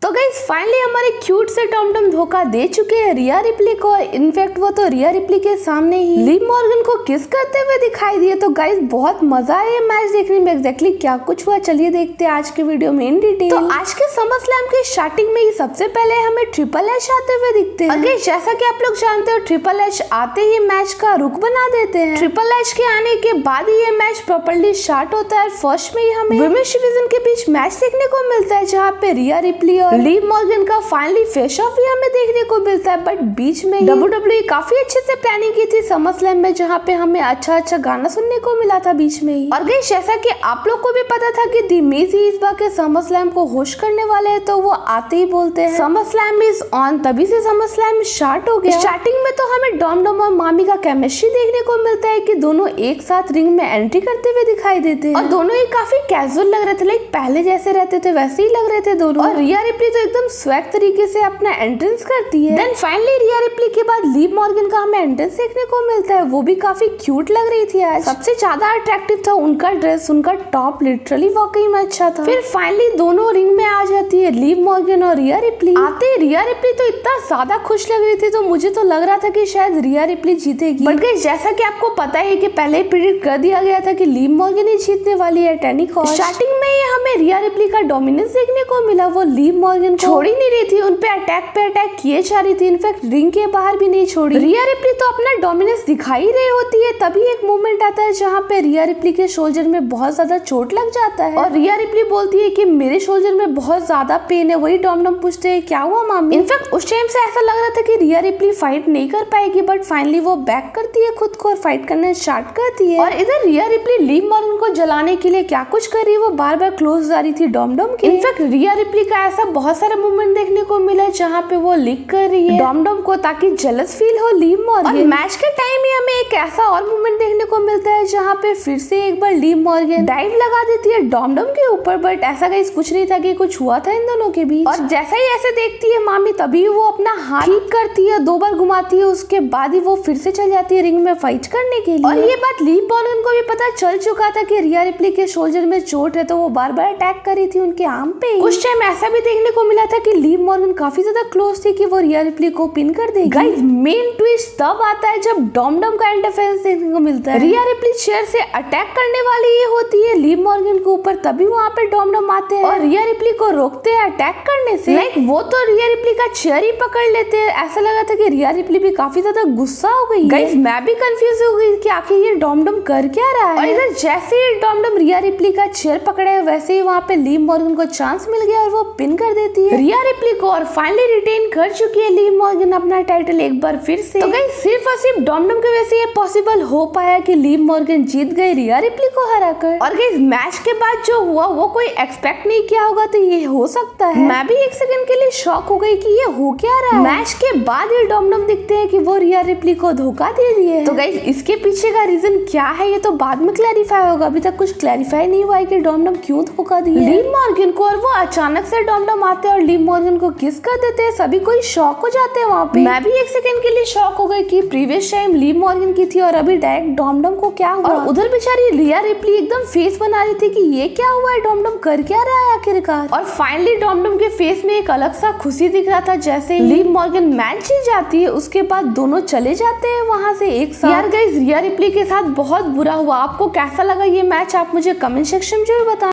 तो guys finally हमारे cute से टॉमटॉम धोखा दे चुके हैं रिया रिप्ली को। इनफैक्ट वो तो रिया रिप्ली के सामने ही लिव मॉर्गन को किस करते हुए दिखाई दिए। तो गाइस बहुत मजा आया मैच देखने में। एग्जैक्टली क्या कुछ हुआ चलिए देखते हैं आज के वीडियो में इन डिटेल। तो आज के समर स्लैम के स्टार्टिंग में ही सबसे पहले हमें ट्रिपल एच आते हुए दिखते हैं। गाइस जैसा कि आप लोग जानते हो ट्रिपल एच आते ही मैच का रुख बना देते हैं। ट्रिपल एच के आने के बाद ही ये मैच प्रॉपर्ली स्टार्ट होता है। फर्स्ट में ही हमें वुमेन्स डिवीजन के बीच मैच देखने को मिलता है जहाँ पे रिया रिप्ली और लिव मॉर्गन का फाइनली फेस ऑफ भी हमें देखने को मिलता है। बट बीच में WWE काफी अच्छे से प्लानिंग की थी समर स्लैम में जहाँ पे हमें अच्छा गाना सुनने को मिला था बीच में ही। और गाइस जैसा कि आप लोग को भी पता था कि द मिज ही इस बार के समर स्लैम को होस्ट करने वाले हैं, तो वो आते ही बोलते हैं समर स्लैम इज ऑन। तभी से समर स्लैम स्टार्ट हो गया। स्टार्टिंग में तो हमें डॉम और मामी का केमिस्ट्री देखने को मिलता है कि दोनों एक साथ रिंग में एंट्री करते हुए दिखाई देते हैं और दोनों ही काफी कैजुअल लग रहे थे, लाइक पहले जैसे रहते थे वैसे ही लग रहे थे दोनों। और रिया रिप्ली तो एकदम स्वैग तरीके से अपना एंट्रेंस करती है। देन फाइनली रिया रिप्ली के बाद लिव मॉर्गन का हमें एंट्रेंस देखने को मिलता है। वो भी काफी क्यूट लग रही थी। आज सबसे ज्यादा अट्रैक्टिव था उनका ड्रेस, उनका टॉप लिटरली वाकई में अच्छा था। फिर फाइनली दोनों रिंग में आ जाती है लिव मॉर्गन और रिया रिप्ली। आते रिया रिप्ली तो इतना ज्यादा खुश लग रही थी तो मुझे तो लग रहा था कि शायद रिया रिप्ली जीतेगी। बट गाइस जैसा कि आपको पता है कि पहले ही प्रेडिक्ट कर दिया गया था कि लिव मॉर्गन ही जीतने वाली है टेनी कॉस्ट। स्टार्टिंग में ही हमें रिया रिप्ली का डोमिनेंस देखने को मिला। वो लिव मॉर्गन छोड़ ही नहीं रही थी, उनपे अटैक पे अटैक किए जा रही थी। इनफैक्ट रिंग के बाहर भी नहीं छोड़ी। रिया रिप्ली तो अपना डोमिनेंस दिखाई रही होती है, तभी एक मोमेंट आता है जहाँ पे रिया रिप्ली के शोल्डर में बहुत ज्यादा चोट लग जाता है और रिया रिप्ली बोलती है कि मेरे शोल्डर में बहुत ज्यादा पेन है। वही डॉम पूछते हैं क्या हुआ मामी। इनफैक्ट उस टाइम से ऐसा लग रहा था कि रिया रिप्ली फाइट नहीं कर पाएगी, बट फाइनली वो बैक करती है खुद को और फाइट करना स्टार्ट करती है। और इधर रिया रिप्ली लिव मॉर्गन को जलाने के लिए क्या कुछ कर रही है, वो बार बार क्लोज जा रही थी डॉम के। इनफैक्ट रिया रिप्ली का ऐसा बहुत सारा मूवमेंट देखने को मिला जहाँ पे वो लिक कर रही है डॉम को ताकि जेलस फील हो लिव मॉर्गन। और मैच के टाइम ही हमें एक ऐसा और मूवमेंट देखने को मिलता है जहाँ पे फिर से एक बार लिव मॉर्गन डाइव लगा देती है डॉम के ऊपर। बट ऐसा गाइस कुछ नहीं था कि कुछ हुआ था इन दोनों के बीच। और जैसा ही ऐसे देखती है मामी तभी वो अपना हाथ ठीक करती है, 2 बार घुमाती है, उसके बाद ही वो फिर से चल जाती है रिंग में फाइट करने के लिए। और ये बात लिव मॉर्गन को भी पता चल चुका था कि रिया रिप्ली के शोल्डर में चोट है, तो वो बार बार अटैक कर रही थी उनके आर्म पे। कुछ टाइम ऐसा भी देखने को मिला था कि लिव मॉर्गन काफी ज्यादा क्लोज थी कि वो रिया रिप्ली को पिन कर देगी। गाइस मेन ट्विस्ट तब आता है जब डॉम का इंटरफेरेंस देखने को मिलता है। रिया रिप्ली चेयर से अटैक करने वाली ये होती है लिव मॉर्गन के ऊपर, तभी वहाँ पे डॉम आते हैं और रिया रिप्ली को रोकते हैं अटैक करने से। लाइक वो तो रिया रिप्ली का चेयर ही पकड़ लेते हैं। ऐसा लगा था कि रिया रिप्ली भी काफी ज्यादा गुस्सा हो गई। गाइस मैं भी कंफ्यूज हो गई कि आखिर ये डॉम कर क्या रहा है। और इधर जैसे ही डॉम रिया रिप्ली का चेयर पकड़े वैसे ही वहाँ पे लिव मॉर्गन को चांस मिल गया और वो पिन कर देती है रिया रिप्ली को और फाइनली रिटेन कर चुकी है लिव मॉर्गन अपना टाइटल एक बार फिर से। तो गाइस सिर्फ और सिर्फ डॉम की वजह से ये पॉसिबल हो पाया कि लिव मॉर्गन जीत गई रिया रिप्ली को हराकर। और गाइस मैच के बाद जो हुआ वो कोई एक्सपेक्ट नहीं किया होगा, तो ये हो सकता है। मैं भी एक सेकंड के लिए शॉक हो गई कि ये हो क्या रहा है। मैच के बाद ये डॉम दिखते हैं कि वो रिया रिप्ली को धोखा दे दिए। तो गाइस इसके पीछे का रीजन क्या है ये तो बाद में क्लैरिफाई होगा। अभी तक कुछ क्लैरिफाई नहीं हुआ है कि डॉम क्यों धोखा दिया लिव मॉर्गन को। और वो अचानक से डॉम आते हैं और लिव मॉर्गन को किस कर देते हैं। सभी कोई शॉक हो जाते हैं वहाँ पे। मैं भी एक सेकंड के लिए शॉक हो गई कि प्रीवियस टाइम लिव मॉर्गन की थी और अभी डायरेक्ट डॉम को क्या हुआ। और उधर बेचारी रिया रिप्ली एकदम फेस बना रही थी कि ये क्या हुआ है, डॉम कर क्या रहा है आखिरकार। और फाइनली डॉम के फेस में एक अलग सा खुशी दिख रहा था जैसे लिव मॉर्गन मैच जीत जाती है। उसके बाद दोनों चले जाते हैं वहाँ से एक साथ। यार गाइस रिया रिप्ली के साथ बहुत बुरा हुआ। आपको कैसा लगा ये मैच आप मुझे कमेंट सेक्शन में जरूर बताना।